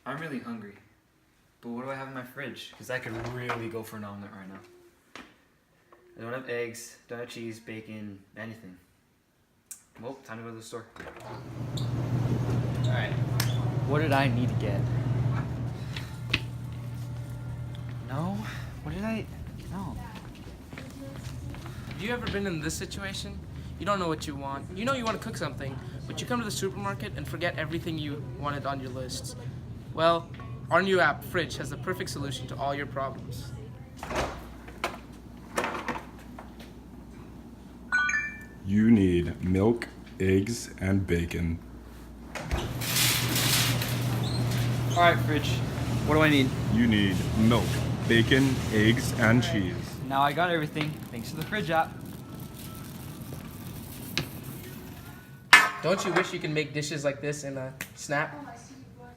I'm really hungry. But what do I have in my fridge? Because I could really go for an omelet right now. I don't have eggs, don't have cheese, bacon, anything. Well, time to go to the store. Alright. What did I need to get? No? What did I... No. Have you ever been in this situation? You don't know what you want. You know you want to cook something, but you come to the supermarket and forget everything you wanted on your list. Well, our new app, Fridge, has the perfect solution to all your problems. You need milk, eggs, and bacon. Alright, Fridge. What do I need? You need milk, bacon, eggs, and cheese. Now I got everything, thanks to the Fridge app. Don't you wish you could make dishes like this in a snap?